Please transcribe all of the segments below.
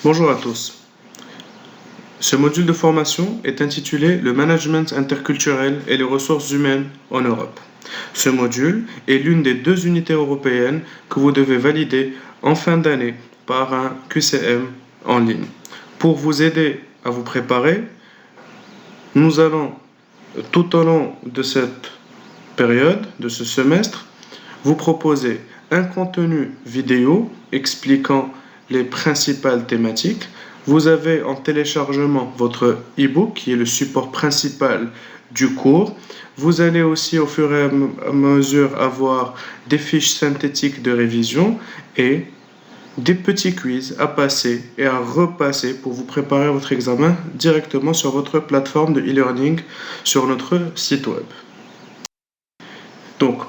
Bonjour à tous. Ce module de formation est intitulé Le management interculturel et les ressources humaines en Europe. Ce module est l'une des 2 unités européennes que vous devez valider en fin d'année par un QCM en ligne. Pour vous aider à vous préparer, nous allons tout au long de cette période, de ce semestre, vous proposer un contenu vidéo expliquant les principales thématiques. Vous avez en téléchargement votre e-book qui est le support principal du cours. Vous allez aussi au fur et à mesure avoir des fiches synthétiques de révision et des petits quiz à passer et à repasser pour vous préparer à votre examen directement sur votre plateforme de e-learning sur notre site web. Donc,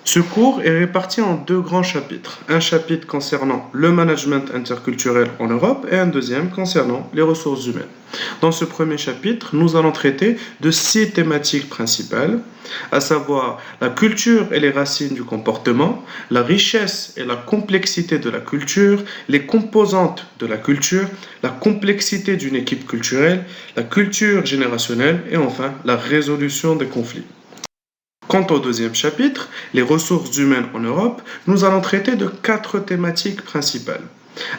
ce cours est réparti en 2 grands chapitres. Un chapitre concernant le management interculturel en Europe et un deuxième concernant les ressources humaines. Dans ce premier chapitre, nous allons traiter de 6 thématiques principales, à savoir la culture et les racines du comportement, la richesse et la complexité de la culture, les composantes de la culture, la complexité d'une équipe culturelle, la culture générationnelle et enfin la résolution des conflits. Quant au deuxième chapitre, les ressources humaines en Europe, nous allons traiter de 4 thématiques principales,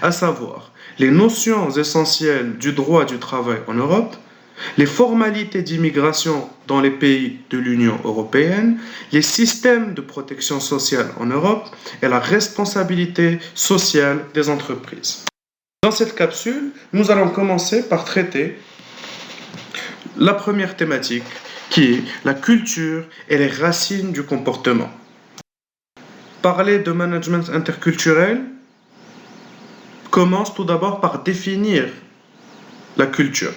à savoir les notions essentielles du droit du travail en Europe, les formalités d'immigration dans les pays de l'Union européenne, les systèmes de protection sociale en Europe et la responsabilité sociale des entreprises. Dans cette capsule, nous allons commencer par traiter la première thématique, qui est la culture et les racines du comportement. Parler de management interculturel commence tout d'abord par définir la culture.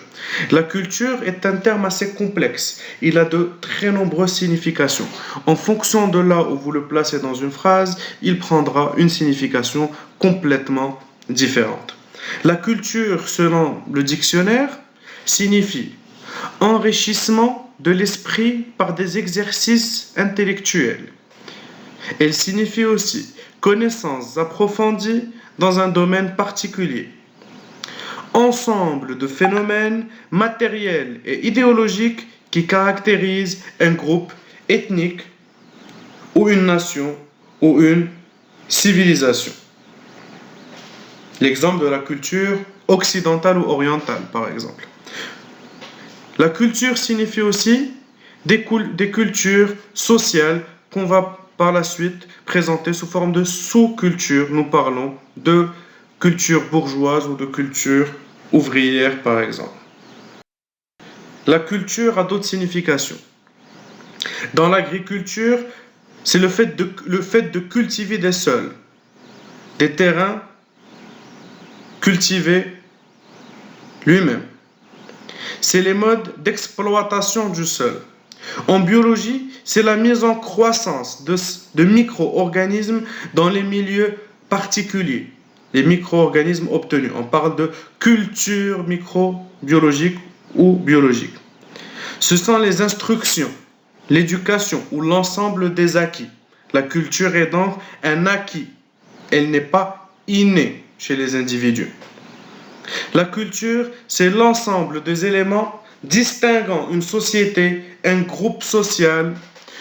La culture est un terme assez complexe. Il a de très nombreuses significations. En fonction de là où vous le placez dans une phrase, il prendra une signification complètement différente. La culture, selon le dictionnaire, signifie enrichissement de l'esprit par des exercices intellectuels. Elle signifie aussi connaissances approfondies dans un domaine particulier. Ensemble de phénomènes matériels et idéologiques qui caractérisent un groupe ethnique ou une nation ou une civilisation. L'exemple de la culture occidentale ou orientale, par exemple. La culture signifie aussi des cultures sociales qu'on va par la suite présenter sous forme de sous-cultures. Nous parlons de culture bourgeoise ou de culture ouvrière, par exemple. La culture a d'autres significations. Dans l'agriculture, c'est le fait de cultiver des sols, des terrains cultivés lui-même. C'est les modes d'exploitation du sol. En biologie, c'est la mise en croissance de micro-organismes dans les milieux particuliers, les micro-organismes obtenus. On parle de culture microbiologique ou biologique. Ce sont les instructions, l'éducation ou l'ensemble des acquis. La culture est donc un acquis. Elle n'est pas innée chez les individus. La culture, c'est l'ensemble des éléments distinguant une société, un groupe social,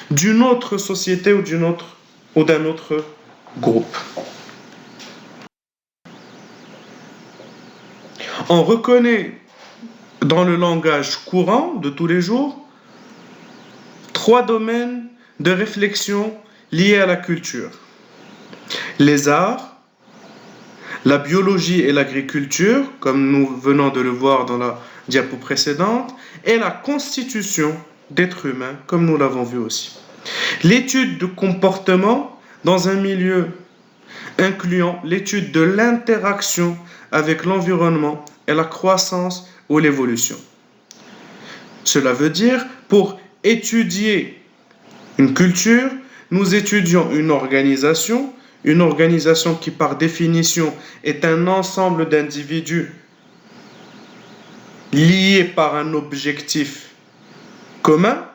d'une autre société ou d'un autre groupe. On reconnaît dans le langage courant de tous les jours 3 domaines de réflexion liés à la culture. Les arts, la biologie et l'agriculture, comme nous venons de le voir dans la diapo précédente, et la constitution d'êtres humains, comme nous l'avons vu aussi. L'étude du comportement dans un milieu incluant l'étude de l'interaction avec l'environnement et la croissance ou l'évolution. Cela veut dire, pour étudier une culture, nous étudions une organisation qui par définition est un ensemble d'individus liés par un objectif commun.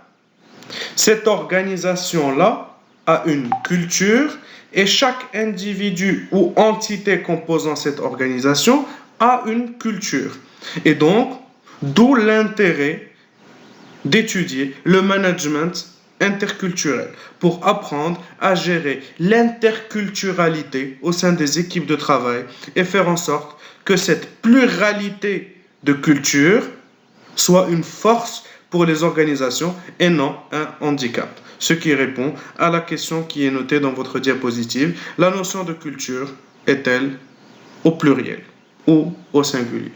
Cette organisation-là a une culture et chaque individu ou entité composant cette organisation a une culture. Et donc, d'où l'intérêt d'étudier le management interculturel pour apprendre à gérer l'interculturalité au sein des équipes de travail et faire en sorte que cette pluralité de cultures soit une force pour les organisations et non un handicap. Ce qui répond à la question qui est notée dans votre diapositive. La notion de culture est-elle au pluriel ou au singulier?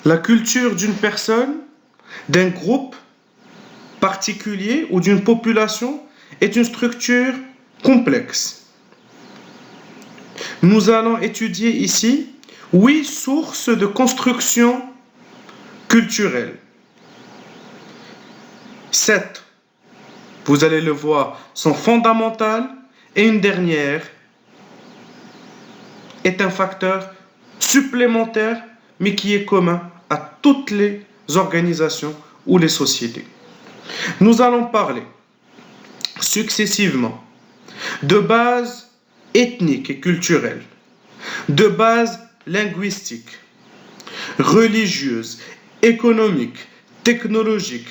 La culture d'une personne, d'un groupe particulier ou d'une population est une structure complexe. Nous allons étudier ici 8 sources de construction culturelle. 7, vous allez le voir, sont fondamentales et une dernière est un facteur supplémentaire mais qui est commun à toutes les organisations ou les sociétés. Nous allons parler successivement de base ethnique et culturelle, de base linguistique, religieuse, économique, technologique,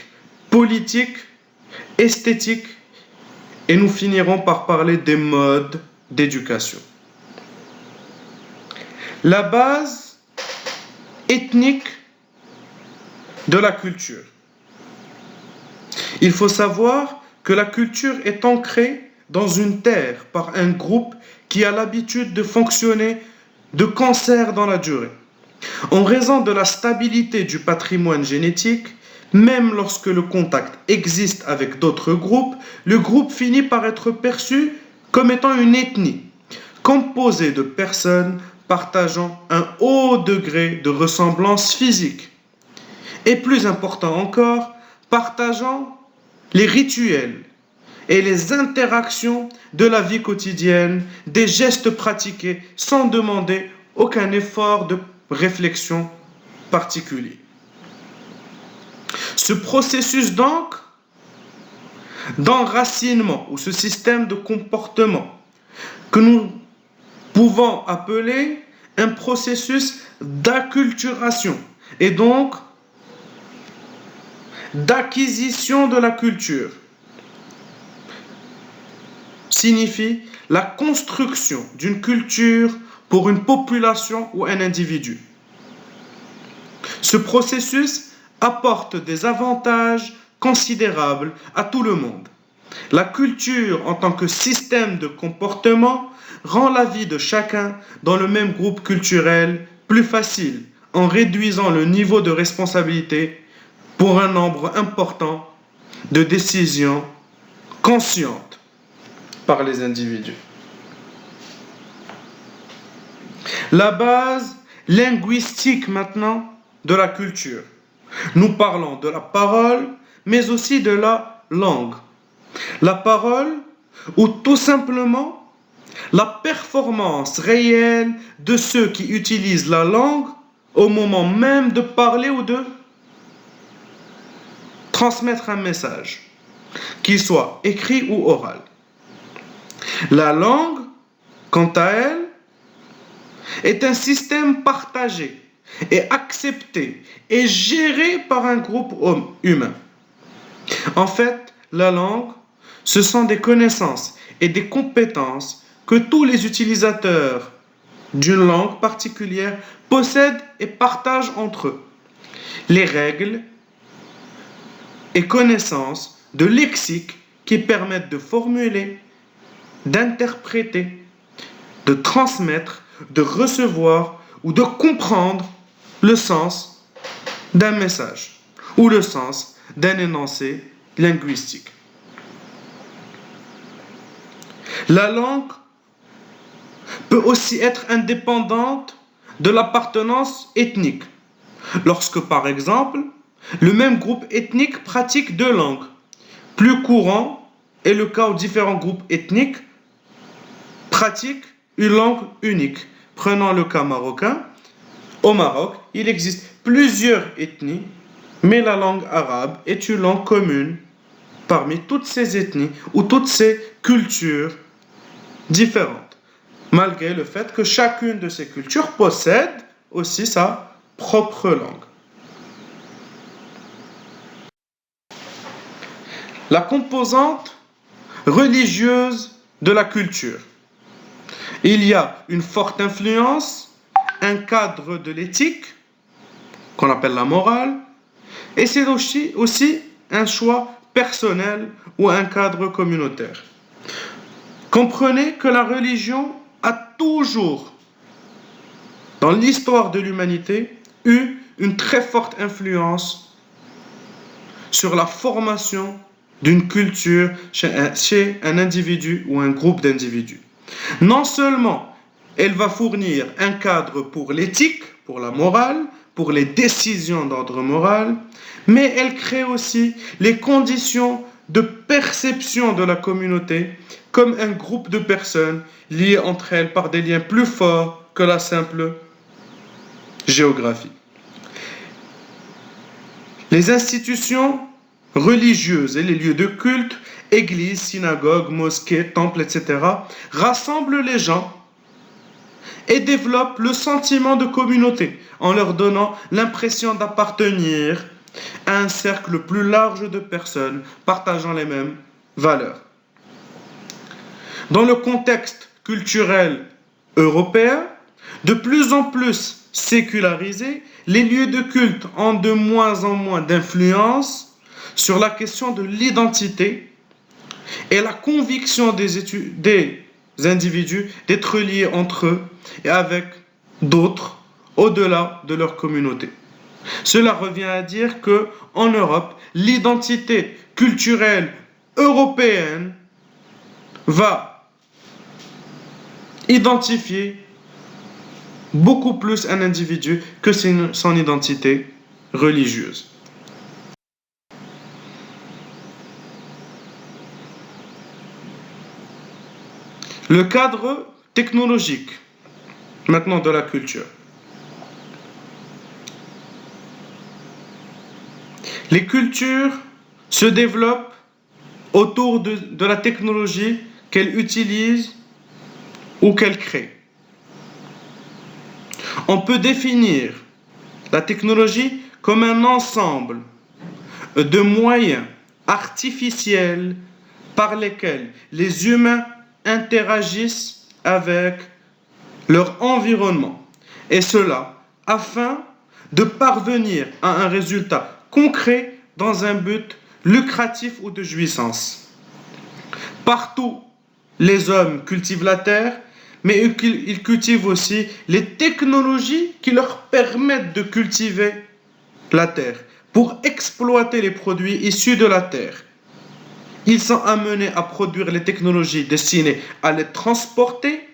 politique, esthétique, et nous finirons par parler des modes d'éducation. La base ethnique de la culture. Il faut savoir que la culture est ancrée dans une terre par un groupe qui a l'habitude de fonctionner de concert dans la durée. En raison de la stabilité du patrimoine génétique, même lorsque le contact existe avec d'autres groupes, le groupe finit par être perçu comme étant une ethnie, composée de personnes partageant un haut degré de ressemblance physique. Et plus important encore, partageant les rituels et les interactions de la vie quotidienne, des gestes pratiqués sans demander aucun effort de réflexion particulier. Ce processus donc d'enracinement ou ce système de comportement que nous pouvons appeler un processus d'acculturation et donc d'acquisition de la culture signifie la construction d'une culture pour une population ou un individu. Ce processus apporte des avantages considérables à tout le monde. La culture en tant que système de comportement rend la vie de chacun dans le même groupe culturel plus facile en réduisant le niveau de responsabilité pour un nombre important de décisions conscientes par les individus. La base linguistique maintenant de la culture. Nous parlons de la parole, mais aussi de la langue. La parole, ou tout simplement la performance réelle de ceux qui utilisent la langue au moment même de parler ou de transmettre un message, qu'il soit écrit ou oral. La langue, quant à elle, est un système partagé et accepté et géré par un groupe humain. En fait, la langue, ce sont des connaissances et des compétences que tous les utilisateurs d'une langue particulière possèdent et partagent entre eux. Les règles et connaissances de lexique qui permettent de formuler, d'interpréter, de transmettre, de recevoir ou de comprendre le sens d'un message ou le sens d'un énoncé linguistique. La langue peut aussi être indépendante de l'appartenance ethnique, lorsque par exemple, le même groupe ethnique pratique deux langues. Plus courant est le cas où différents groupes ethniques pratiquent une langue unique. Prenons le cas marocain. Au Maroc, il existe plusieurs ethnies, mais la langue arabe est une langue commune parmi toutes ces ethnies ou toutes ces cultures différentes, malgré le fait que chacune de ces cultures possède aussi sa propre langue. La composante religieuse de la culture. Il y a une forte influence, un cadre de l'éthique, qu'on appelle la morale, et c'est aussi un choix personnel ou un cadre communautaire. Comprenez que la religion a toujours, dans l'histoire de l'humanité, eu une très forte influence sur la formation d'une culture chez un individu ou un groupe d'individus. Non seulement elle va fournir un cadre pour l'éthique, pour la morale, pour les décisions d'ordre moral, mais elle crée aussi les conditions de perception de la communauté comme un groupe de personnes liées entre elles par des liens plus forts que la simple géographie. Les institutions religieuses et les lieux de culte, églises, synagogues, mosquées, temples, etc., rassemblent les gens et développent le sentiment de communauté en leur donnant l'impression d'appartenir à un cercle plus large de personnes partageant les mêmes valeurs. Dans le contexte culturel européen, de plus en plus sécularisé, les lieux de culte ont de moins en moins d'influence sur la question de l'identité et la conviction des individus d'être liés entre eux et avec d'autres au-delà de leur communauté. Cela revient à dire que en Europe, l'identité culturelle européenne va identifier beaucoup plus un individu que son identité religieuse. Le cadre technologique, maintenant de la culture. Les cultures se développent autour de la technologie qu'elles utilisent ou qu'elles créent. On peut définir la technologie comme un ensemble de moyens artificiels par lesquels les humains interagissent avec leur environnement. Et cela afin de parvenir à un résultat concret dans un but lucratif ou de jouissance. Partout, les hommes cultivent la terre, mais ils cultivent aussi les technologies qui leur permettent de cultiver la terre pour exploiter les produits issus de la terre. Ils sont amenés à produire les technologies destinées à les transporter,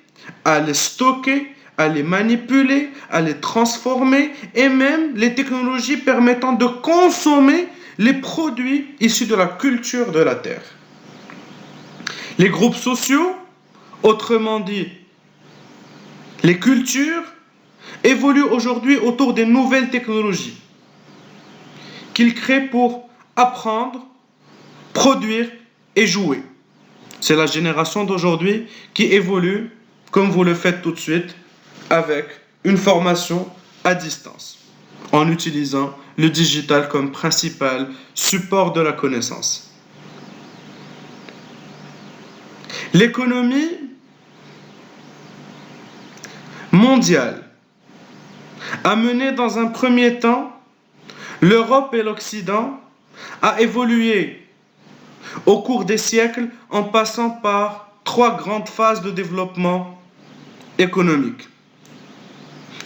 à les stocker, à les manipuler, à les transformer et même les technologies permettant de consommer les produits issus de la culture de la terre. Les groupes sociaux, autrement dit les cultures, évoluent aujourd'hui autour des nouvelles technologies qu'ils créent pour apprendre, produire et jouer. C'est la génération d'aujourd'hui qui évolue comme vous le faites tout de suite avec une formation à distance en utilisant le digital comme principal support de la connaissance. L'économie mondiale a mené dans un premier temps l'Europe et l'Occident à évoluer au cours des siècles en passant par 3 grandes phases de développement économique.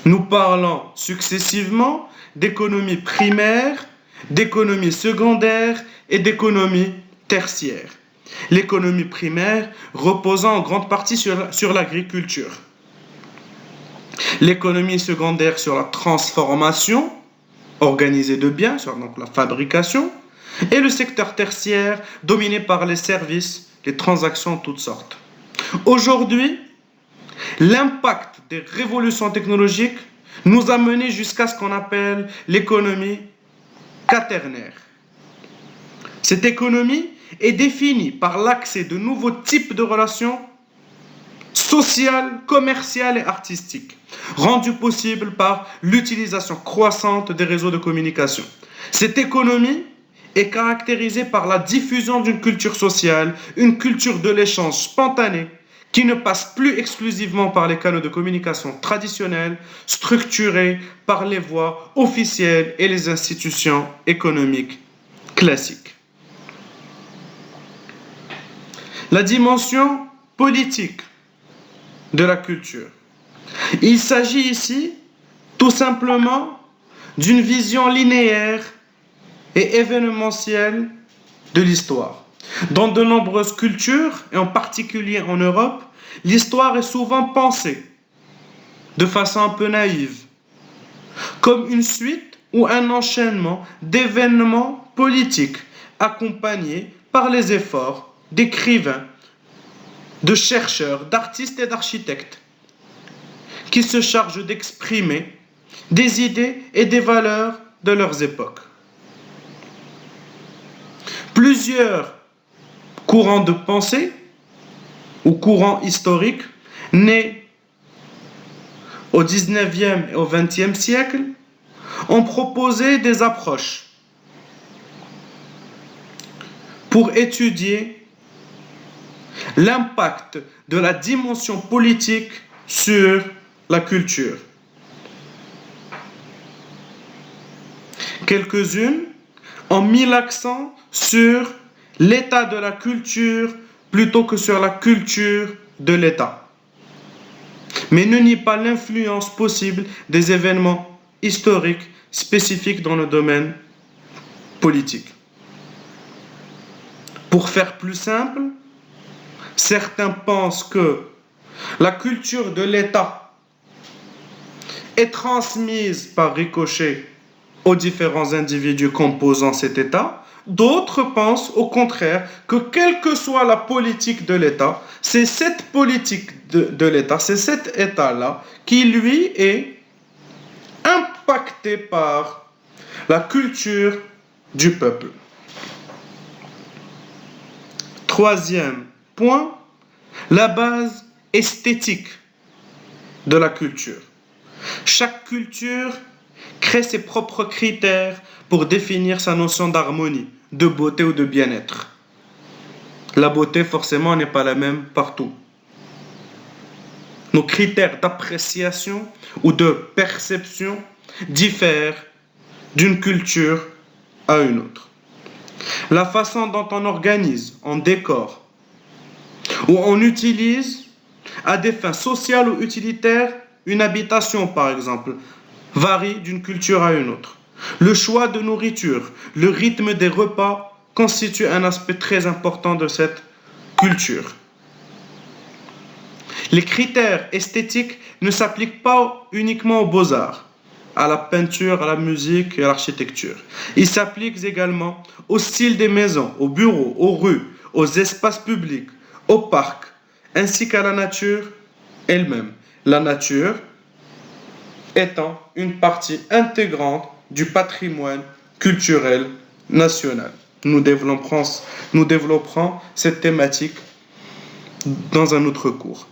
Nous parlons successivement d'économie primaire, d'économie secondaire et d'économie tertiaire. L'économie primaire reposant en grande partie sur l'agriculture. L'économie secondaire sur la transformation organisée de biens, sur donc la fabrication, et le secteur tertiaire dominé par les services, les transactions de toutes sortes. Aujourd'hui, l'impact des révolutions technologiques nous a mené jusqu'à ce qu'on appelle l'économie quaternaire. Cette économie est définie par l'accès de nouveaux types de relations sociale, commerciale et artistique, rendue possible par l'utilisation croissante des réseaux de communication. Cette économie est caractérisée par la diffusion d'une culture sociale, une culture de l'échange spontané, qui ne passe plus exclusivement par les canaux de communication traditionnels, structurés par les voies officielles et les institutions économiques classiques. La dimension politique de la culture. Il s'agit ici tout simplement d'une vision linéaire et événementielle de l'histoire. Dans de nombreuses cultures, et en particulier en Europe, l'histoire est souvent pensée de façon un peu naïve, comme une suite ou un enchaînement d'événements politiques accompagnés par les efforts d'écrivains, de chercheurs, d'artistes et d'architectes qui se chargent d'exprimer des idées et des valeurs de leurs époques. Plusieurs courants de pensée ou courants historiques nés au 19e et au 20e siècle ont proposé des approches pour étudier l'impact de la dimension politique sur la culture. Quelques-unes ont mis l'accent sur l'état de la culture plutôt que sur la culture de l'État, mais ne nie pas l'influence possible des événements historiques spécifiques dans le domaine politique. Pour faire plus simple, certains pensent que la culture de l'État est transmise par ricochet aux différents individus composant cet État. D'autres pensent au contraire que quelle que soit la politique de l'État, c'est cette politique de l'État, c'est cet État-là qui, lui, est impacté par la culture du peuple. Troisième point, la base esthétique de la culture. Chaque culture crée ses propres critères pour définir sa notion d'harmonie, de beauté ou de bien-être. La beauté, forcément, n'est pas la même partout. Nos critères d'appréciation ou de perception diffèrent d'une culture à une autre. La façon dont on organise, on décore ou on utilise à des fins sociales ou utilitaires une habitation, par exemple, varie d'une culture à une autre. Le choix de nourriture, le rythme des repas constituent un aspect très important de cette culture. Les critères esthétiques ne s'appliquent pas uniquement aux beaux-arts, à la peinture, à la musique et à l'architecture. Ils s'appliquent également au style des maisons, aux bureaux, aux rues, aux espaces publics, aux parcs, ainsi qu'à la nature elle-même. La nature étant une partie intégrante du patrimoine culturel national. Nous développerons cette thématique dans un autre cours.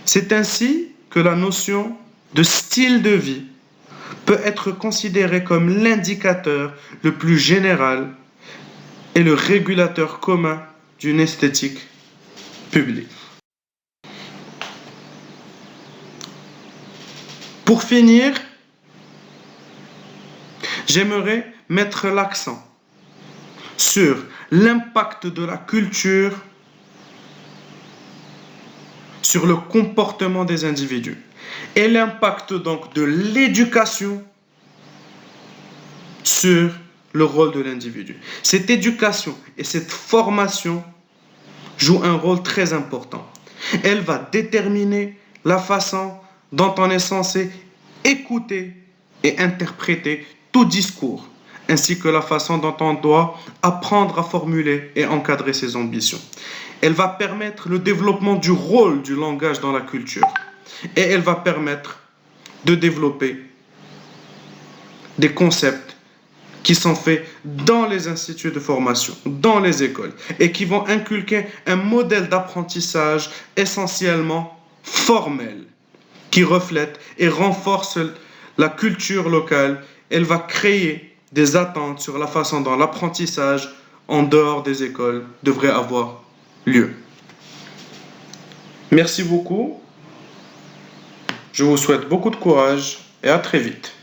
C'est ainsi que la notion de style de vie peut être considérée comme l'indicateur le plus général et le régulateur commun d'une esthétique publique. Pour finir, j'aimerais mettre l'accent sur l'impact de la culture sur le comportement des individus et l'impact donc de l'éducation sur le rôle de l'individu. Cette éducation et cette formation jouent un rôle très important. Elle va déterminer la façon dont on est censé écouter et interpréter tout discours, ainsi que la façon dont on doit apprendre à formuler et encadrer ses ambitions. Elle va permettre le développement du rôle du langage dans la culture et elle va permettre de développer des concepts qui sont faits dans les instituts de formation, dans les écoles, et qui vont inculquer un modèle d'apprentissage essentiellement formel, qui reflète et renforce la culture locale. Elle va créer des attentes sur la façon dont l'apprentissage en dehors des écoles devrait avoir lieu. Merci beaucoup, je vous souhaite beaucoup de courage et à très vite.